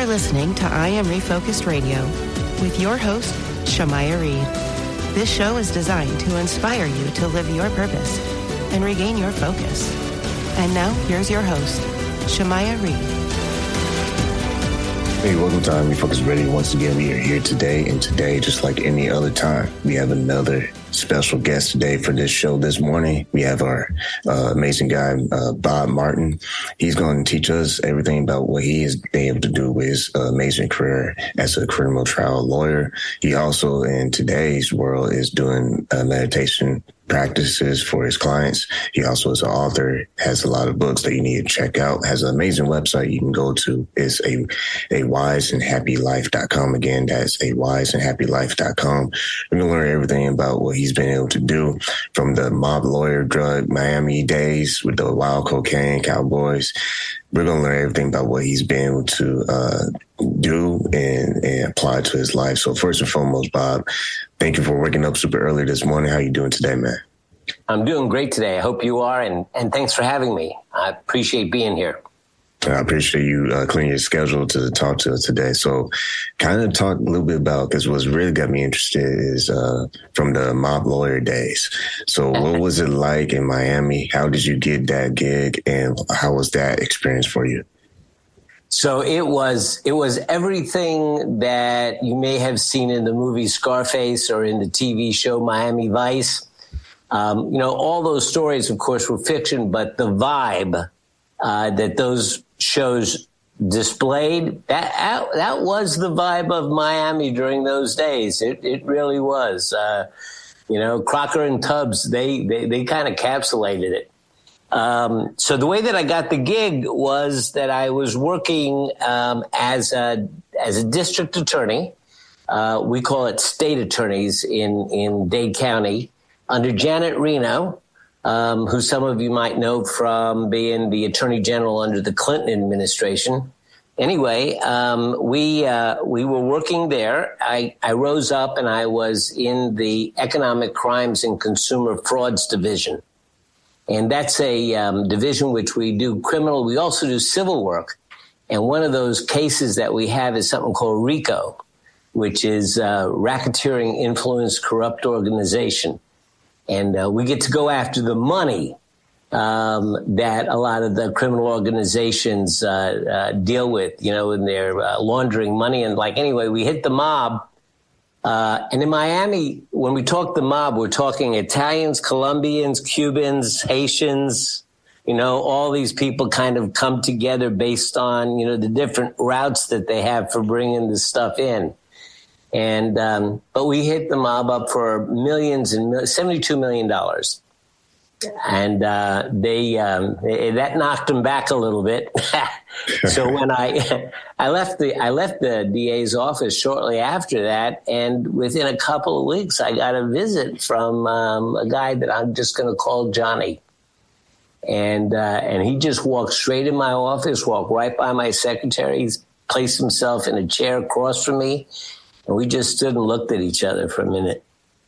are listening to I Am Refocused Radio with your host, Shamaya Reed. This show is designed to inspire you to live your purpose and regain your focus. And now, here's your host, Shamaya Reed. Hey, welcome to I Am Refocused Radio. Once again, we are here today, and today, just like any other time, we have another special guest today for this show this morning. We have our amazing guy, Bob Martin. He's going to teach us everything about what he has been able to do with his amazing career as a criminal trial lawyer. He also, in today's world, is doing meditation practices for his clients. He also is an author, has a lot of books that you need to check out, has an amazing website you can go to. It's a wiseandhappylife.com. Again, that's a wiseandhappylife.com. We're going to learn everything about what he's been able to do from the mob lawyer drug Miami days with the wild cocaine cowboys. We're going to learn everything about what he's been able to do and apply to his life. So first and foremost, Bob, thank you for waking up super early this morning. How are you doing today, man? I'm doing great today. I hope you are. And thanks for having me. I appreciate being here. I appreciate you clearing your schedule to talk to us today. So kind of talk a little bit about, because what's really got me interested is from the mob lawyer days. So what was it like in Miami? How did you get that gig, and how was that experience for you? So it was everything that you may have seen in the movie Scarface or in the TV show Miami Vice. All those stories, of course, were fiction, but the vibe that those shows displayed, that was the vibe of Miami during those days. It really was. Crocker and Tubbs, they kind of encapsulated it. So the way that I got the gig was that I was working as a district attorney. We call it state attorneys in Dade County under Janet Reno, who some of you might know from being the attorney general under the Clinton administration. Anyway, we were working there. I rose up and I was in the Economic Crimes and Consumer Frauds Division. And that's a division which we do criminal. We also do civil work. And one of those cases that we have is something called RICO, which is Racketeering Influence Corrupt Organization. And we get to go after the money that a lot of the criminal organizations deal with, when they're laundering money. And anyway, we hit the mob. And in Miami, when we talk the mob, we're talking Italians, Colombians, Cubans, Haitians, all these people kind of come together based on, the different routes that they have for bringing the stuff in. And, but we hit the mob up for millions and $72 million. And, that knocked them back a little bit. So when I left the DA's office shortly after that, and within a couple of weeks, I got a visit from, a guy that I'm just going to call Johnny. And he just walked straight in my office, walked right by my secretary. He's placed himself in a chair across from me. And we just stood and looked at each other for a minute.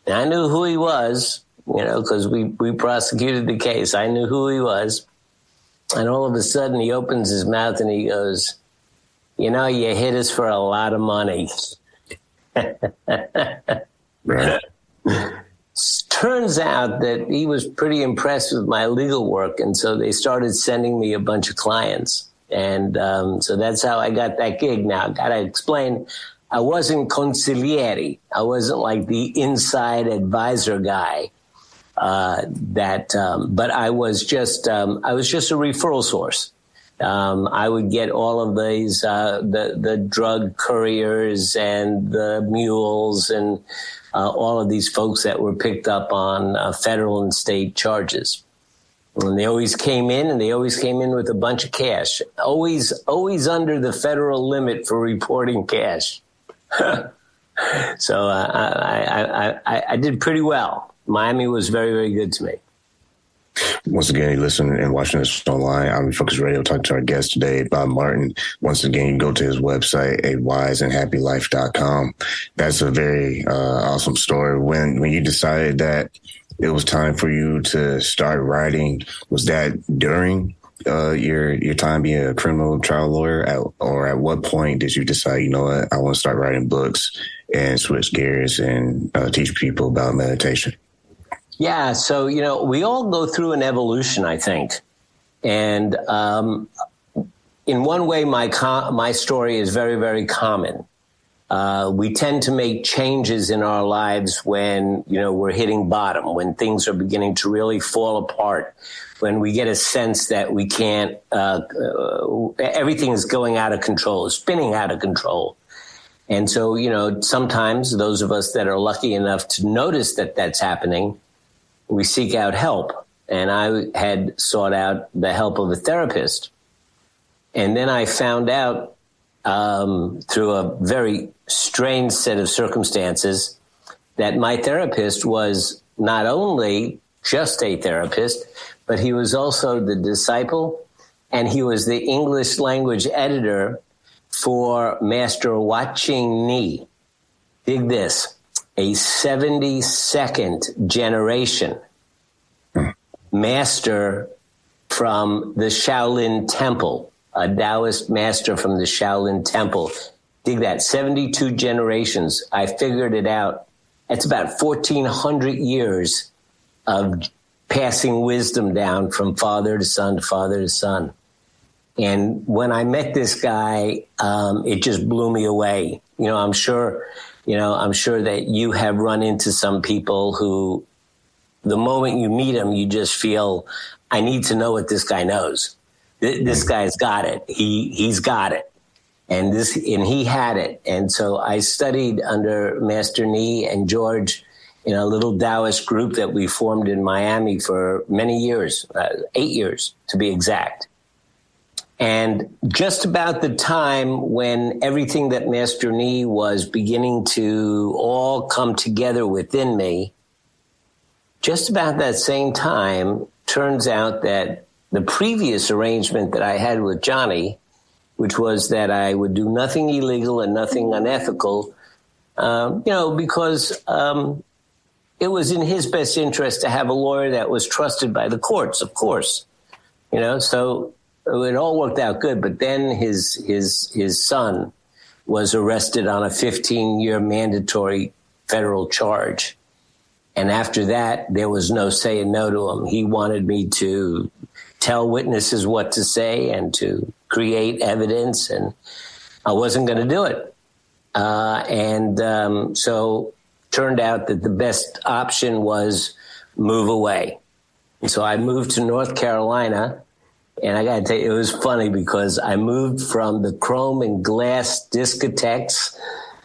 And I knew who he was, because we prosecuted the case. I knew who he was. And all of a sudden, he opens his mouth and he goes, you hit us for a lot of money. Right. Turns out that he was pretty impressed with my legal work. And so they started sending me a bunch of clients. And so that's how I got that gig. Now, I got to explain, I wasn't consigliere. I wasn't like the inside advisor guy. But I was just a referral source. I would get all of these, the drug couriers and the mules and all of these folks that were picked up on federal and state charges. And they always came in with a bunch of cash, always under the federal limit for reporting cash. So I did pretty well. Miami was very, very good to me. Once again, you listen and watching this online. I'm Refocused Radio, talking to our guest today, Bob Martin. Once again, you can go to his website, wiseandhappylife.com. That's a very awesome story. When you decided that it was time for you to start writing, was that during your time being a criminal trial lawyer, or at what point did you decide, you know what, I want to start writing books and switch gears and teach people about meditation? Yeah, so we all go through an evolution, I think, and in one way, my story is very, very common. We tend to make changes in our lives when, we're hitting bottom, when things are beginning to really fall apart, when we get a sense that we can't, everything is going out of control, spinning out of control. And so, sometimes those of us that are lucky enough to notice that that's happening, we seek out help. And I had sought out the help of a therapist. And then I found out through a very strange set of circumstances that my therapist was not only just a therapist, but he was also the disciple, and he was the English language editor for Master Watching Ni. Dig this, a 72nd generation master from the Shaolin Temple, a Taoist master from the Shaolin Temple. Dig that, 72 generations. I figured it out. It's about 1,400 years of passing wisdom down from father to son to father to son. And when I met this guy, it just blew me away. I'm sure that you have run into some people who, the moment you meet him, you just feel, I need to know what this guy knows. This guy's got it. He's got it. And he had it. And so I studied under Master Ni and George in a little Taoist group that we formed in Miami for many years, 8 years to be exact. And just about the time when everything that Master Ni was beginning to all come together within me, just about that same time, turns out that the previous arrangement that I had with Johnny, which was that I would do nothing illegal and nothing unethical, because it was in his best interest to have a lawyer that was trusted by the courts, of course. So it all worked out good. But then his son was arrested on a 15-year mandatory federal charge. And after that, there was no saying no to him. He wanted me to tell witnesses what to say and to create evidence, and I wasn't going to do it. So turned out that the best option was move away. And so I moved to North Carolina, and I got to tell you, it was funny because I moved from the chrome and glass discotheques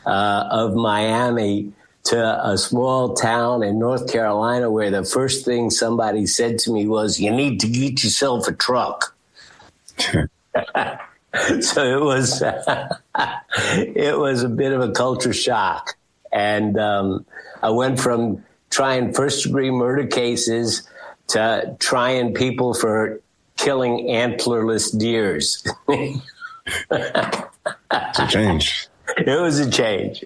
of Miami to a small town in North Carolina where the first thing somebody said to me was, you need to get yourself a truck. So it was a bit of a culture shock. And I went from trying first-degree murder cases to trying people for killing antlerless deers. It's a change. It was a change.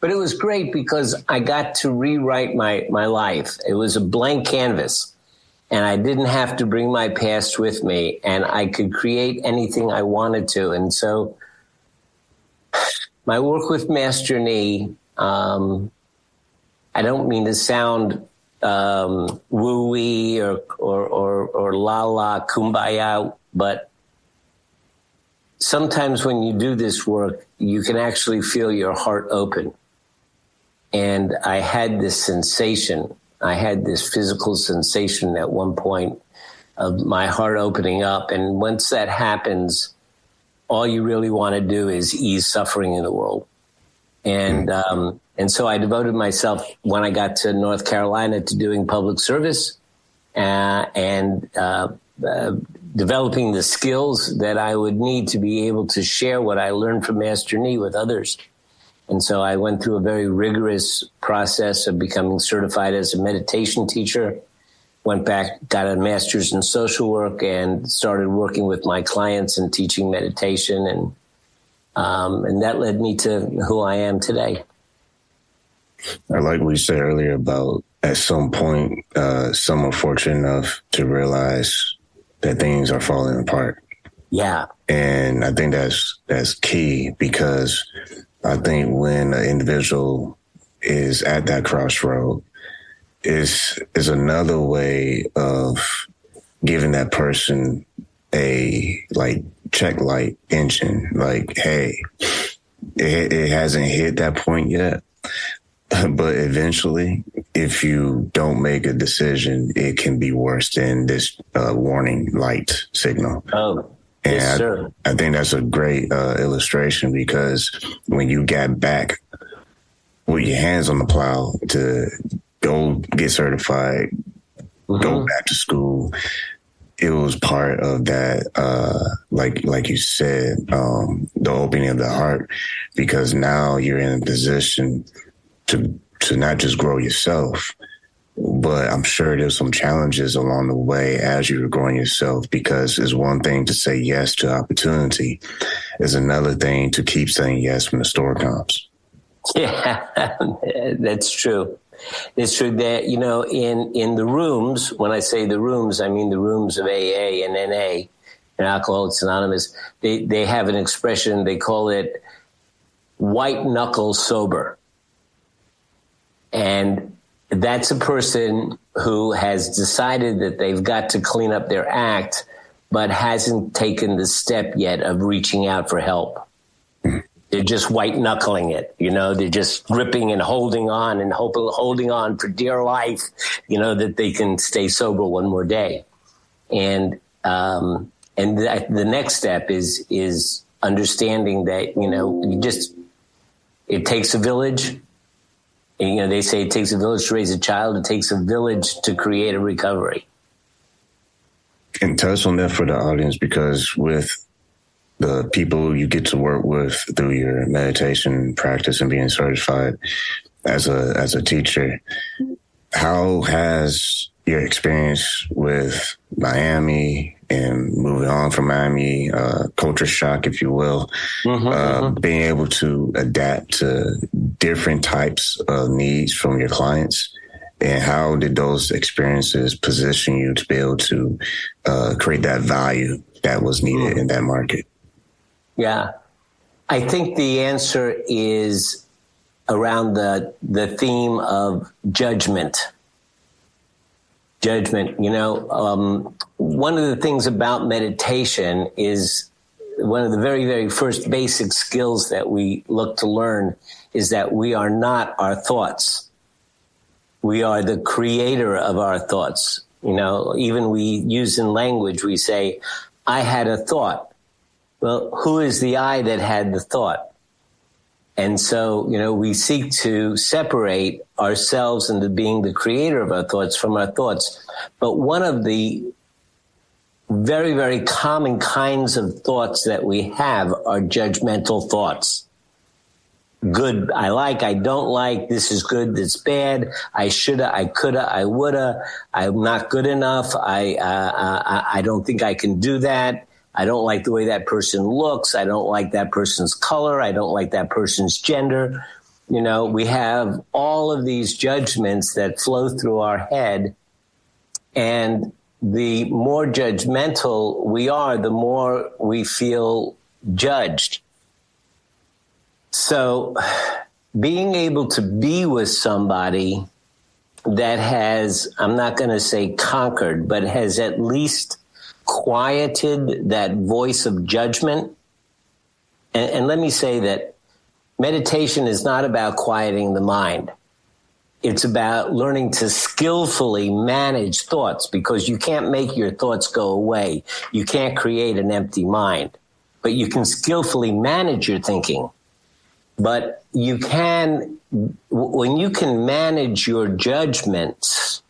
But it was great because I got to rewrite my life. It was a blank canvas, and I didn't have to bring my past with me, and I could create anything I wanted to. And so my work with Master Ni, I don't mean to sound woo-wee or la-la kumbaya, but sometimes when you do this work, you can actually feel your heart open. And I had this sensation. I had this physical sensation at one point of my heart opening up. And once that happens, all you really want to do is ease suffering in the world. And so I devoted myself, when I got to North Carolina, to doing public service and developing the skills that I would need to be able to share what I learned from Master Ni with others. And so I went through a very rigorous process of becoming certified as a meditation teacher, went back, got a master's in social work, and started working with my clients and teaching meditation. And that led me to who I am today. I like what you said earlier about at some point, someone fortunate enough to realize that things are falling apart. Yeah. And I think that's key, because I think when an individual is at that crossroad, is another way of giving that person a check light engine. Like, hey, it hasn't hit that point yet, but eventually, if you don't make a decision, it can be worse than this warning light signal. Oh, and yes, sir. I think that's a great illustration, because when you got back with your hands on the plow to go get certified, go back to school, it was part of that, like you said, the opening of the heart, because now you're in a position to not just grow yourself, but I'm sure there's some challenges along the way as you were growing yourself, because it's one thing to say yes to opportunity. It's another thing to keep saying yes when the store comes. Yeah, that's true. It's true that, in the rooms, when I say the rooms, I mean the rooms of AA and NA and Alcoholics Anonymous, they have an expression, they call it white knuckle sober. And that's a person who has decided that they've got to clean up their act, but hasn't taken the step yet of reaching out for help. They're just white knuckling it, they're just gripping and holding on and holding on for dear life, that they can stay sober one more day. And the next step is understanding that, it takes a village. And, they say it takes a village to raise a child. It takes a village to create a recovery. And touch on that for the audience, because with the people you get to work with through your meditation practice and being certified as a teacher, how has your experience with Miami and moving on from Miami, culture shock, if you will, being able to adapt to different types of needs from your clients, and how did those experiences position you to be able to create that value that was needed in that market? Yeah, I think the answer is around the theme of judgment. Judgment, one of the things about meditation is one of the very, very first basic skills that we look to learn is that we are not our thoughts. We are the creator of our thoughts. Even we use in language, we say, I had a thought. Well, who is the I that had the thought? And so, we seek to separate ourselves into being the creator of our thoughts from our thoughts. But one of the very, very common kinds of thoughts that we have are judgmental thoughts. Good, I like, I don't like, this is good, this is bad, I shoulda, I coulda, I woulda, I'm not good enough, I don't think I can do that. I don't like the way that person looks. I don't like that person's color. I don't like that person's gender. We have all of these judgments that flow through our head. And the more judgmental we are, the more we feel judged. So being able to be with somebody that has, I'm not going to say conquered, but has at least quieted that voice of judgment. And let me say that meditation is not about quieting the mind. It's about learning to skillfully manage thoughts, because you can't make your thoughts go away. You can't create an empty mind, but you can skillfully manage your thinking. But you can, when you can manage your judgments,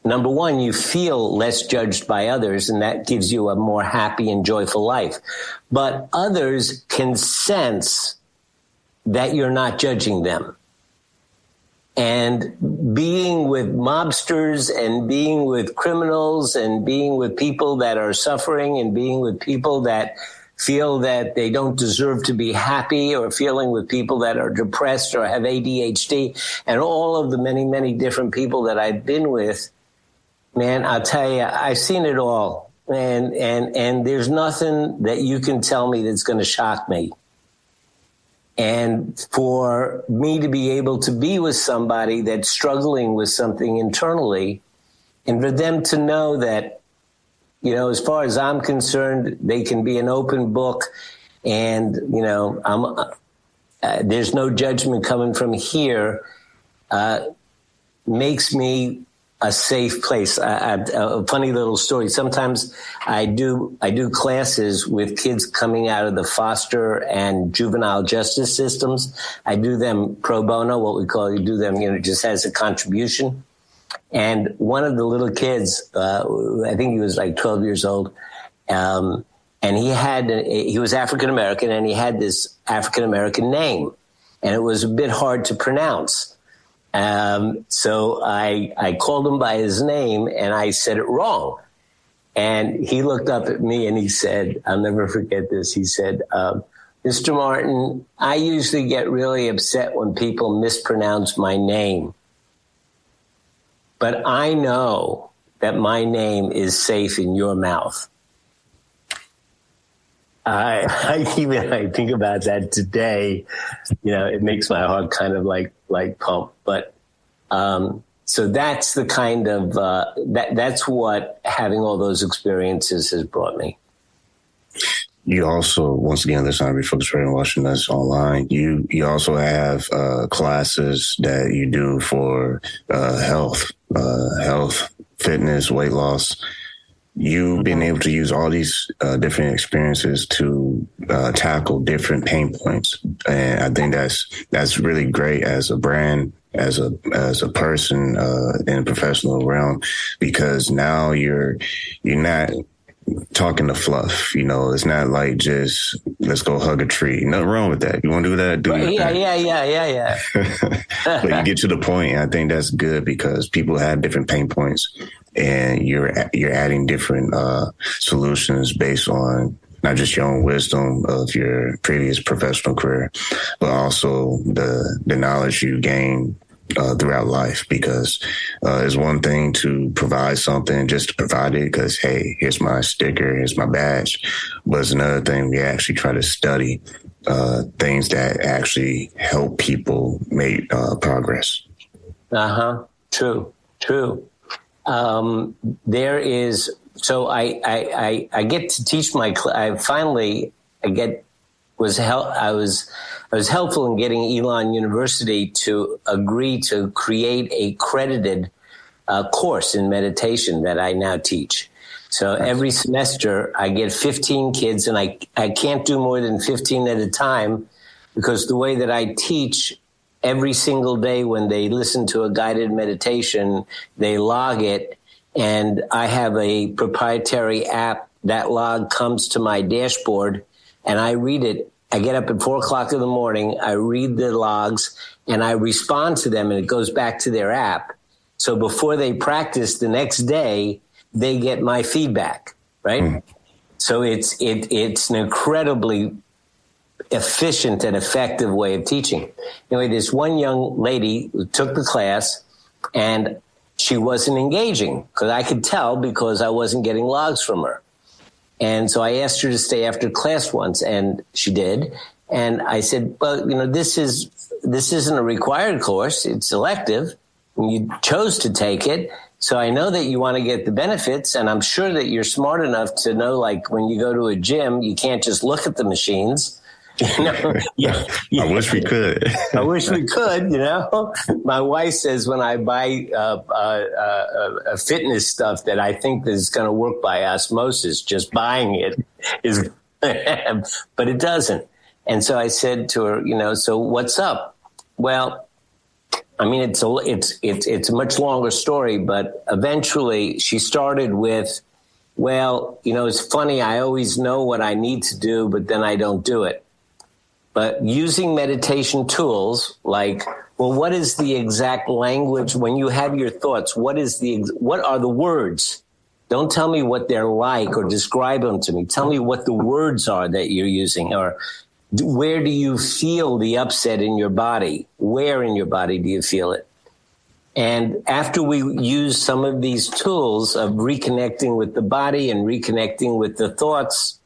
number one, you feel less judged by others, and that gives you a more happy and joyful life. But others can sense that you're not judging them. And being with mobsters and being with criminals and being with people that are suffering and being with people that feel that they don't deserve to be happy, or feeling with people that are depressed or have ADHD, and all of the many, many different people that I've been with, man, I'll tell you, I've seen it all. And there's nothing that you can tell me that's going to shock me. And for me to be able to be with somebody that's struggling with something internally, and for them to know that, you know, as far as I'm concerned, they can be an open book, and, you know, there's no judgment coming from here, makes me a safe place. A funny little story. Sometimes I do classes with kids coming out of the foster and juvenile justice systems. I do them pro bono, what we call, you do them, you know, just as a contribution. And one of the little kids, I think he was like 12 years old, and he was African American, and he had this African American name, and it was a bit hard to pronounce. So I called him by his name, and I said it wrong. And he looked up at me and he said, I'll never forget this. He said, Mr. Martin, I usually get really upset when people mispronounce my name. But I know that my name is safe in your mouth. I think about that today. You know, it makes my heart kind of like pump. But so that's the kind of that's what having all those experiences has brought me. You also, once again, this time Refocus Radio watching us online. You also have classes that you do for health, fitness, weight loss. You've been able to use all these different experiences to tackle different pain points, and I think that's really great as a brand, as a person in a professional realm, because now you're not talking to fluff. You know, it's not like just let's go hug a tree. Nothing wrong with that. You want to do that? Do it. Yeah. But you get to the point, and I think that's good because people have different pain points. And you're adding different solutions based on not just your own wisdom of your previous professional career, but also the knowledge you gain throughout life. Because it's one thing to provide something just to provide it because, hey, here's my sticker, here's my badge. But it's another thing we actually try to study things that actually help people make progress. True. There is, so I get to teach my, I was helpful in getting Elon University to agree to create a credited course in meditation that I now teach. So every semester I get 15 kids, and I can't do more than 15 at a time because the way that I teach, every single day when they listen to a guided meditation, they log it, and I have a proprietary app. That log comes to my dashboard, and I read it. I get up at 4:00 in the morning, I read the logs, and I respond to them, and it goes back to their app. So before they practice the next day, they get my feedback, right? So it's an incredibly efficient and effective way of teaching. Anyway, this one young lady took the class, and she wasn't engaging because I could tell because I wasn't getting logs from her. And so I asked her to stay after class once, and she did. And I said, well, you know, this isn't a required course. It's elective. And you chose to take it. So I know that you want to get the benefits, and I'm sure that you're smart enough to know, like, when you go to a gym, you can't just look at the machines. You know? I wish we could. I wish we could, you know. My wife says when I buy fitness stuff that I think is going to work by osmosis, just buying it is, but it doesn't. And so I said to her, you know, so what's up? Well, I mean, it's a much longer story, but eventually she started with, well, you know, it's funny. I always know what I need to do, but then I don't do it. But using meditation tools like, well, what is the exact language when you have your thoughts? What are the words? Don't tell me what they're like or describe them to me. Tell me what the words are that you're using, or where do you feel the upset in your body? Where in your body do you feel it? And after we used some of these tools of reconnecting with the body and reconnecting with the thoughts,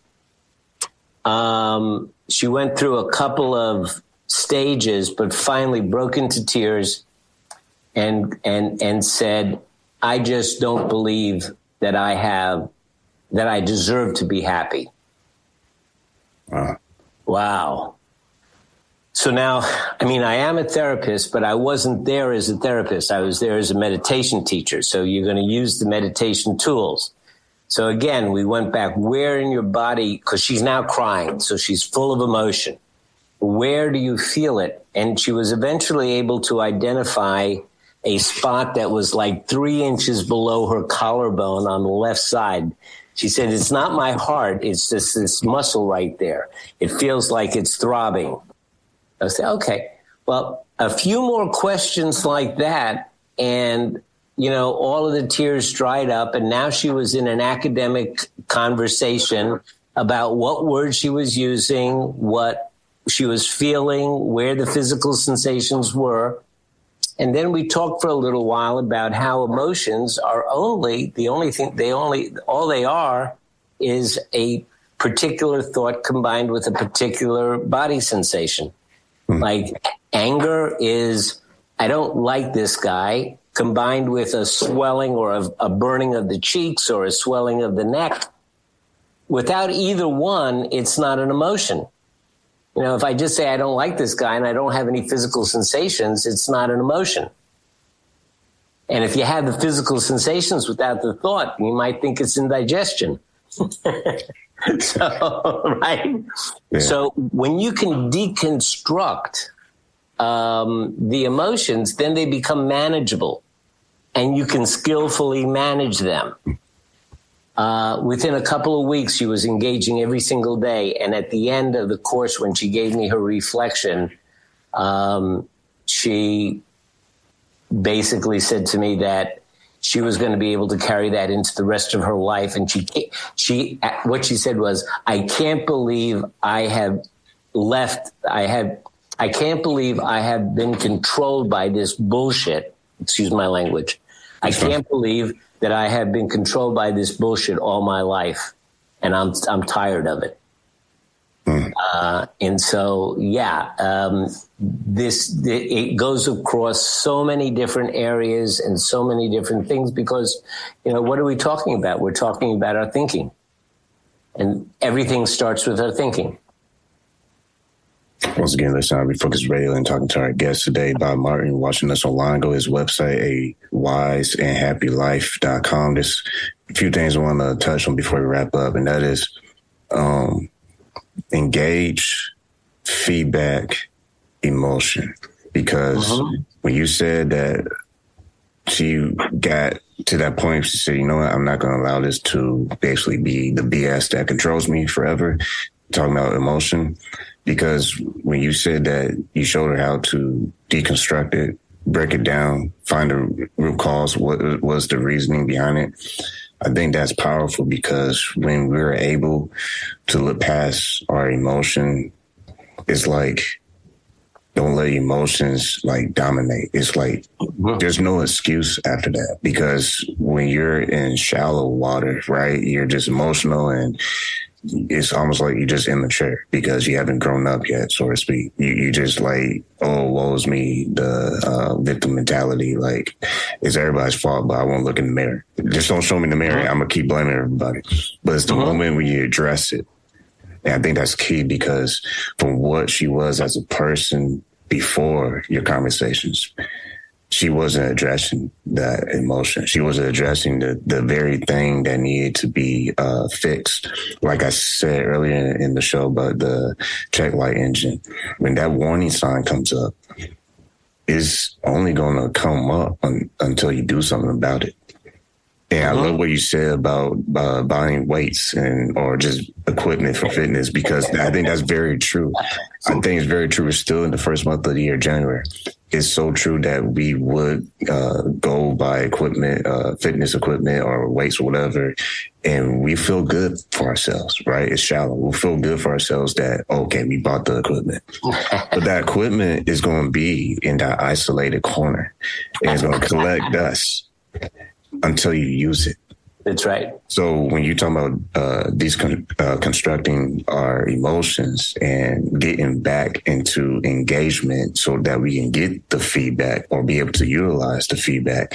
she went through a couple of stages, but finally broke into tears and said, I just don't believe that I deserve to be happy. Wow. So now, I mean, I am a therapist, but I wasn't there as a therapist. I was there as a meditation teacher. So you're going to use the meditation tools. So again, we went back, where in your body, because she's now crying, so she's full of emotion. Where do you feel it? And she was eventually able to identify a spot that was like 3 inches below her collarbone on the left side. She said, it's not my heart. It's just this muscle right there. It feels like it's throbbing. I said, okay, well, a few more questions like that. And, you know, all of the tears dried up. And now she was in an academic conversation about what words she was using, what she was feeling, where the physical sensations were. And then we talked for a little while about how emotions are all they are is a particular thought combined with a particular body sensation. Like anger is, I don't like this guy, combined with a swelling or a burning of the cheeks or a swelling of the neck. Without either one, it's not an emotion. You know, if I just say I don't like this guy and I don't have any physical sensations, it's not an emotion. And if you have the physical sensations without the thought, you might think it's indigestion. So, right? Yeah. So when you can deconstruct the emotions, then they become manageable and you can skillfully manage them. Within a couple of weeks, she was engaging every single day. And at the end of the course, when she gave me her reflection, she basically said to me that she was going to be able to carry that into the rest of her life. And what she said was, I can't believe I can't believe I have been controlled by this bullshit. Excuse my language. I can't believe that I have been controlled by this bullshit all my life. And I'm tired of it. And so, it goes across so many different areas and so many different things because, you know, what are we talking about? We're talking about our thinking, and everything starts with our thinking. Once again, listen, I'll be Focused Radio and talking to our guest today, Bob Martin, watching us online. Go to his website, awiseandhappylife.com. There's a few things I want to touch on before we wrap up, and that is engage, feedback, emotion. Because when you said that she got to that point, she said, you know what, I'm not going to allow this to basically be the BS that controls me forever. Talking about emotion. Because when you said that, you showed her how to deconstruct it, break it down, find the root cause, what was the reasoning behind it. I think that's powerful because when we're able to look past our emotion, it's like, don't let emotions like dominate. It's like, there's no excuse after that, because when you're in shallow water, right, you're just emotional and it's almost like you're just immature because you haven't grown up yet, so to speak. You just like, oh, woe is me, the victim mentality. Like, it's everybody's fault, but I won't look in the mirror. Just don't show me the mirror. I'm going to keep blaming everybody. But it's the moment when you address it. And I think that's key because from what she was as a person before your conversations, she wasn't addressing that emotion. She wasn't addressing the very thing that needed to be fixed. Like I said earlier in the show about the check light engine, when that warning sign comes up, it's only going to come up until you do something about it. And I love what you said about buying weights or just equipment for fitness, because I think that's very true. I think it's very true. We're still in the first month of the year, January. it's so true that we would go buy equipment, fitness equipment or weights or whatever, and we feel good for ourselves, right? It's shallow. We'll feel good for ourselves that, okay, we bought the equipment. But that equipment is going to be in that isolated corner, and it's going to collect dust until you use it. That's right. So when you talk about constructing our emotions and getting back into engagement so that we can get the feedback or be able to utilize the feedback,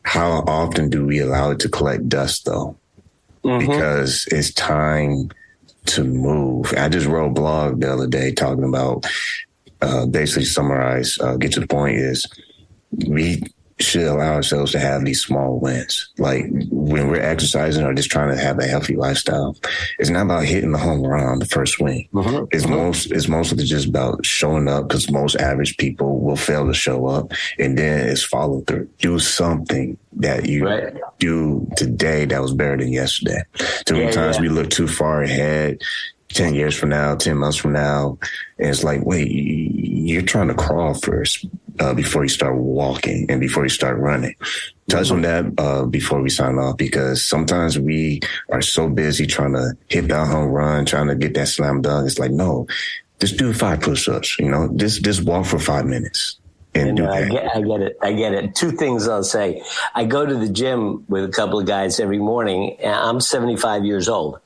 how often do we allow it to collect dust, though? Mm-hmm. Because it's time to move. I just wrote a blog the other day talking about, basically summarize, get to the point is we should allow ourselves to have these small wins. Like when we're exercising or just trying to have a healthy lifestyle, it's not about hitting the home run on the first swing. Mm-hmm. It's mostly just about showing up, because most average people will fail to show up, and then it's follow through. Do something that you do today that was better than yesterday. Too many times we look too far ahead, 10 years from now, 10 months from now, and it's like, wait, you're trying to crawl first before you start walking and before you start running. Touch on that before we sign off, because sometimes we are so busy trying to hit that home run, trying to get that slam dunk. It's like, no, just do 5 push-ups, just walk for 5 minutes. And do that. I get it. 2 things I'll say. I go to the gym with a couple of guys every morning. I'm 75 years old.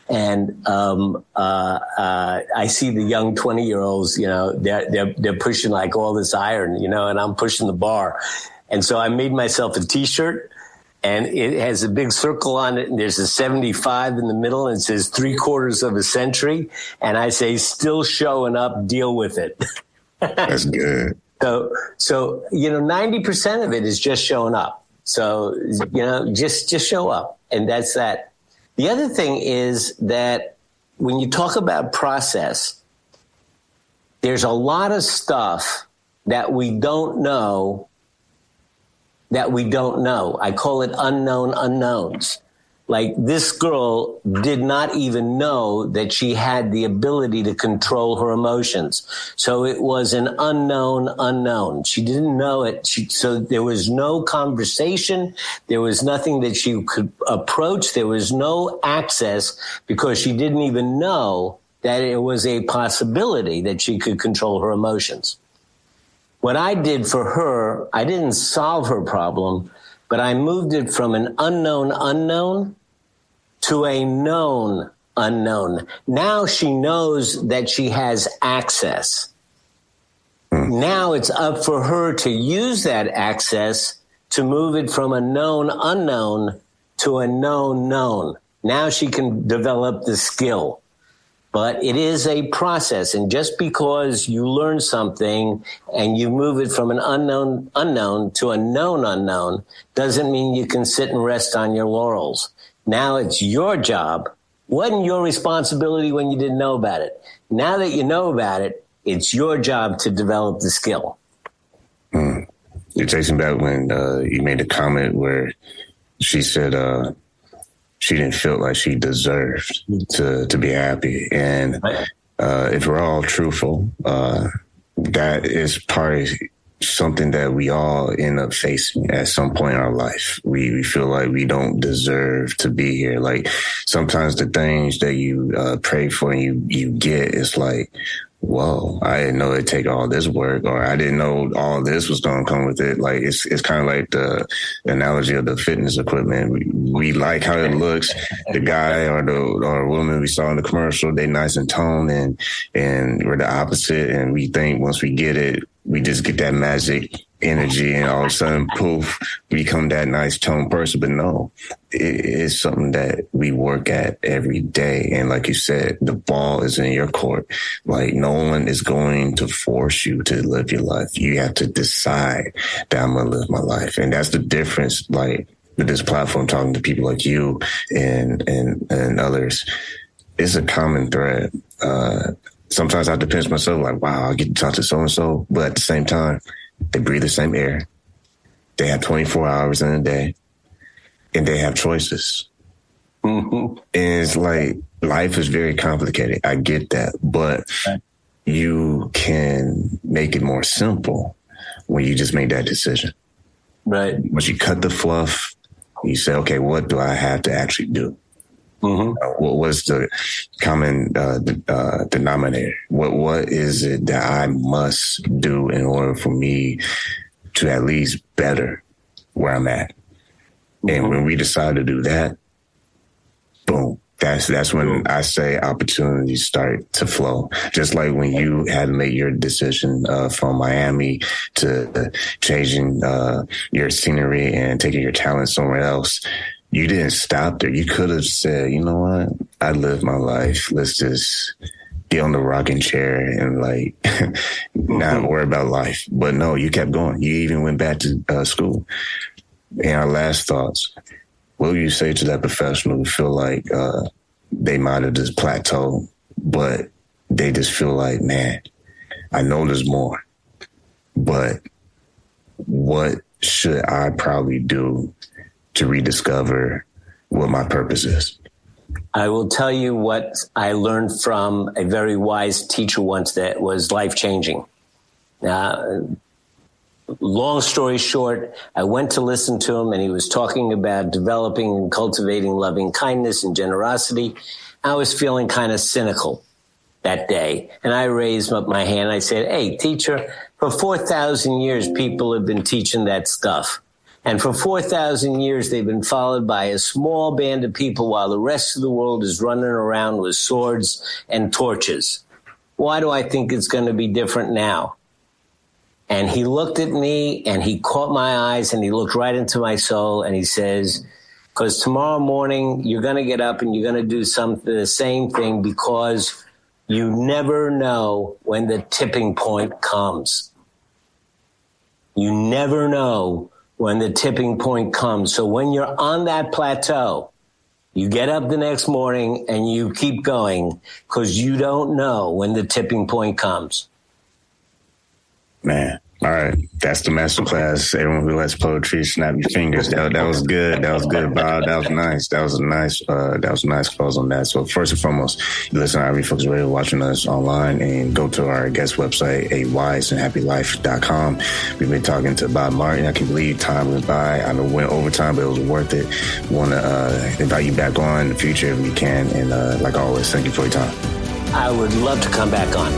And I see the young 20-year-olds, they're pushing like all this iron, and I'm pushing the bar. And so I made myself a T-shirt, and it has a big circle on it, and there's a 75 in the middle, and it says 3/4 of a century. And I say, still showing up, deal with it. That's good. So 90% of it is just showing up. So, just show up, and that's that. The other thing is that when you talk about process, there's a lot of stuff that we don't know. I call it unknown unknowns. Like this girl did not even know that she had the ability to control her emotions. So it was an unknown unknown. She didn't know it. So there was no conversation. There was nothing that she could approach. There was no access, because she didn't even know that it was a possibility that she could control her emotions. What I did for her, I didn't solve her problem, but I moved it from an unknown unknown to a known unknown. Now she knows that she has access. Now it's up for her to use that access to move it from a known unknown to a known known. Now she can develop the skill. But it is a process. And just because you learn something and you move it from an unknown unknown to a known unknown doesn't mean you can sit and rest on your laurels. Now it's your job. Wasn't your responsibility when you didn't know about it. Now that you know about it, it's your job to develop the skill. It takes me back when you made a comment where she said she didn't feel like she deserved to be happy. And if we're all truthful, that is probably something that we all end up facing at some point in our life. We feel like we don't deserve to be here. Like sometimes the things that you pray for and you get, it's like, whoa, I didn't know it'd take all this work, or I didn't know all this was going to come with it. Like it's kind of like the analogy of the fitness equipment. We like how it looks. The guy or the woman we saw in the commercial, they nice and toned, and we're the opposite. And we think once we get it, we just get that magic energy, and all of a sudden, poof, we become that nice toned person. But no, it's something that we work at every day. And like you said, the ball is in your court. Like no one is going to force you to live your life. You have to decide that I'm going to live my life. And that's the difference. Like with this platform, talking to people like you and others, it's a common thread. Sometimes I have to pinch myself like, wow, I get to talk to so-and-so. But at the same time, they breathe the same air. They have 24 hours in a day, and they have choices. Mm-hmm. And it's like life is very complicated. I get that, but you can make it more simple when you just made that decision. Right. Once you cut the fluff, you say, okay, what do I have to actually do? What was the common denominator? What is it that I must do in order for me to at least better where I'm at? And when we decide to do that, boom, that's when I say opportunities start to flow. Just like when you had to make your decision from Miami to changing your scenery and taking your talent somewhere else. You didn't stop there. You could have said, you know what? I lived my life. Let's just get on the rocking chair and like not worry about life. But no, you kept going. You even went back to school. And our last thoughts, what would you say to that professional who feel like they might have just plateaued, but they just feel like, man, I know there's more, but what should I probably do to rediscover what my purpose is? I will tell you what I learned from a very wise teacher once that was life-changing. Long story short, I went to listen to him, and he was talking about developing and cultivating loving kindness and generosity. I was feeling kind of cynical that day, and I raised up my hand. I said, hey, teacher, for 4,000 years, people have been teaching that stuff. And for 4,000 years, they've been followed by a small band of people while the rest of the world is running around with swords and torches. Why do I think it's going to be different now? And he looked at me and he caught my eyes and he looked right into my soul and he says, because tomorrow morning you're going to get up and you're going to do the same thing, because you never know when the tipping point comes. You never know when the tipping point comes. So when you're on that plateau, you get up the next morning and you keep going, because you don't know when the tipping point comes. Man. All right. That's the masterclass. Everyone who likes poetry, snap your fingers. That was good. That was good, Bob. That was nice. That was a nice close on that. So first and foremost, you listen to Refocus Radio, watching us online, and go to our guest website, awiseandhappylife.com. We've been talking to Bob Martin. I can believe time went by. I know it went overtime, but it was worth it. Want to invite you back on in the future if we can. And like always, thank you for your time. I would love to come back on.